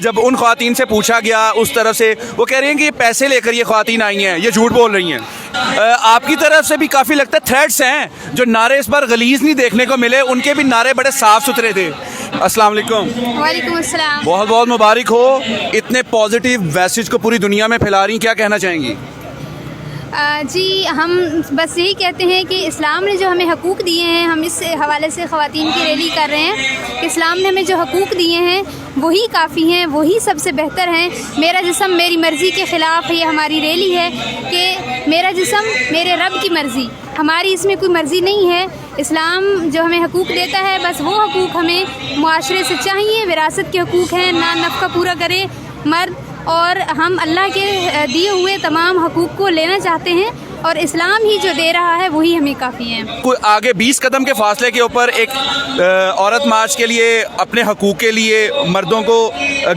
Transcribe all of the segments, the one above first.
جب ان خواتین سے پوچھا گیا اس طرف سے، وہ کہہ رہی ہیں کہ یہ پیسے لے کر یہ خواتین آئی ہیں، یہ جھوٹ بول رہی ہیں۔ آپ کی طرف سے بھی کافی لگتا ہے تھریٹس ہیں، جو نعرے اس بار غلیظ نہیں دیکھنے کو ملے، ان کے بھی نعرے بڑے صاف ستھرے تھے۔ السلام علیکم۔ وعلیکم السلام۔ بہت بہت مبارک ہو، اتنے پازیٹیو میسج کو پوری دنیا میں پھیلا رہی ہیں، کیا کہنا چاہیں گی؟ جی ہم بس یہی کہتے ہیں کہ اسلام نے جو ہمیں حقوق دیے ہیں، ہم اس حوالے سے خواتین کی ریلی کر رہے ہیں کہ اسلام نے ہمیں جو حقوق دیے ہیں وہی کافی ہیں، وہی سب سے بہتر ہیں۔ میرا جسم میری مرضی کے خلاف یہ ہماری ریلی ہے کہ میرا جسم میرے رب کی مرضی، ہماری اس میں کوئی مرضی نہیں ہے۔ اسلام جو ہمیں حقوق دیتا ہے بس وہ حقوق ہمیں معاشرے سے چاہیے۔ وراثت کے حقوق ہیں، نان نفقہ پورا کرے مرد، اور ہم اللہ کے دیے ہوئے تمام حقوق کو لینا چاہتے ہیں، اور اسلام ہی جو دے رہا ہے وہی ہمیں کافی ہے۔ کوئی آگے 20 قدم کے فاصلے کے اوپر ایک عورت مارچ کے لیے اپنے حقوق کے لیے مردوں کو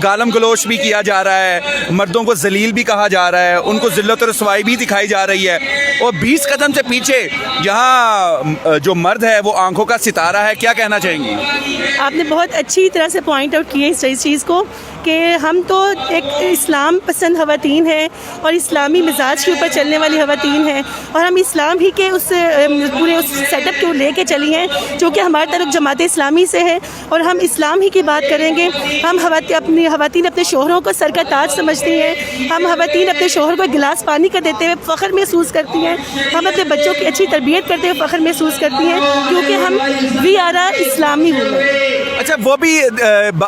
گالم گلوچ بھی کیا جا رہا ہے، مردوں کو ذلیل بھی کہا جا رہا ہے، ان کو ذلت و رسوائی بھی دکھائی جا رہی ہے، اور 20 قدم سے پیچھے جہاں جو مرد ہے وہ آنکھوں کا ستارہ ہے، کیا کہنا چاہیں گی؟ آپ نے بہت اچھی طرح سے پوائنٹ آؤٹ کیا اس چیز کو کہ ہم تو ایک اسلام پسند خواتین ہیں اور اسلامی مزاج کے اوپر چلنے والی خواتین ہیں، اور ہم اسلام ہی کے اس پورے اس سیٹ اپ کو لے کے چلی ہیں جو کہ ہمارے طرف جماعت اسلامی سے ہے، اور ہم اسلام ہی کی بات کریں گے۔ ہم خواتین اپنے شوہروں کو سر کا تاج سمجھتی ہیں، ہم خواتین اپنے شوہر کو ایک گلاس پانی کا دیتے ہوئے فخر محسوس کرتی ہیں، ہم اپنے بچوں کی اچھی تربیت کرتے ہوئے فخر محسوس کرتی ہیں، کیونکہ ہم وی آر اسلامی وومن۔ اچھا، وہ بھی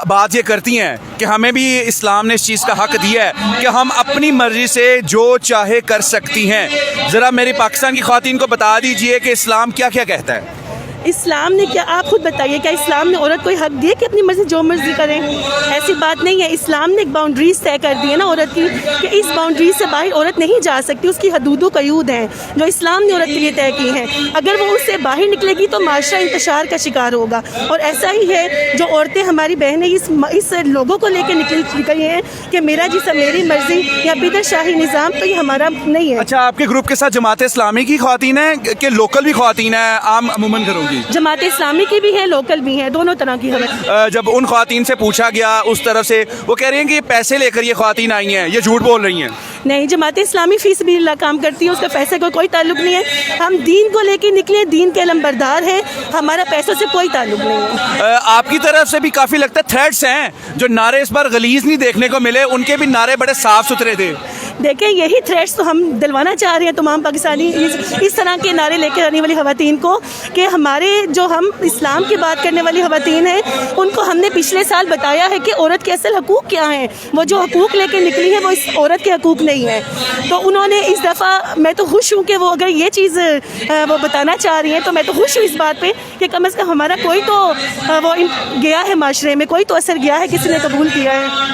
بات یہ کرتی ہیں کہ ہمیں بھی اسلام نے اس چیز کا حق دیا ہے کہ ہم اپنی مرضی سے جو چاہے کر سکتی ہیں۔ ذرا میری پاکستان کی خواتین کو بتا دیجئے کہ اسلام کیا کیا کہتا ہے؟ اسلام نے کیا، آپ خود بتائیے، کیا اسلام نے عورت کو حق دیا کہ اپنی مرضی جو مرضی کریں؟ ایسی بات نہیں ہے۔ اسلام نے ایک باؤنڈریز طے کر دی ہے نا عورت کی، کہ اس باؤنڈریز سے باہر عورت نہیں جا سکتی، اس کی حدود و قیود ہیں جو اسلام نے عورت کے لیے طے کی ہیں۔ اگر وہ اس سے باہر نکلے گی تو معاشرہ انتشار کا شکار ہوگا، اور ایسا ہی ہے جو عورتیں ہماری بہنیں اس لوگوں کو لے کے نکلی ہیں کہ میرا جسم میری مرضی یا بدر شاہی نظام، تو یہ ہمارا نہیں ہے۔ اچھا، آپ کے گروپ کے ساتھ جماعت اسلامی کی خواتین ہیں کہ لوکل بھی خواتین ہیں؟ عام عموماً کروں گی، جماعت اسلامی کی بھی ہے، لوکل بھی ہے، دونوں طرح کی ہے۔ جب ان خواتین سے پوچھا گیا اس طرف سے، وہ کہہ رہی ہیں کہ یہ پیسے لے کر یہ خواتین آئی ہیں، یہ جھوٹ بول رہی ہیں۔ نہیں، جماعت اسلامی فی سبیل اللہ کام کرتی ہے، اس کا پیسے کا کوئی تعلق نہیں ہے۔ ہم دین کو لے کے نکلے، دین کے علمبردار ہیں، ہمارا پیسوں سے کوئی تعلق نہیں ہے۔ آپ کی طرف سے بھی کافی لگتا ہے تھریٹس ہیں، جو نعرے اس بار غلیظ نہیں دیکھنے کو ملے، ان کے بھی نعرے بڑے صاف ستھرے تھے۔ دیکھیں، یہی تھریٹس تو ہم دلوانا چاہ رہے ہیں تمام پاکستانی اس طرح کے نعرے لے کے آنے والی خواتین کو، کہ ہمارے جو ہم اسلام کی بات کرنے والی خواتین ہیں ان کو ہم نے پچھلے سال بتایا ہے کہ عورت کے اصل حقوق کیا ہیں، وہ جو حقوق لے کے نکلی ہے وہ اس عورت کے حقوق نہیں ہیں۔ تو انہوں نے اس دفعہ، میں تو خوش ہوں کہ وہ اگر یہ چیز وہ بتانا چاہ رہی ہیں، تو میں تو خوش ہوں اس بات پہ کہ کم از کم ہمارا کوئی تو وہ گیا ہے، معاشرے میں کوئی تو اثر گیا ہے، کسی نے قبول کیا ہے۔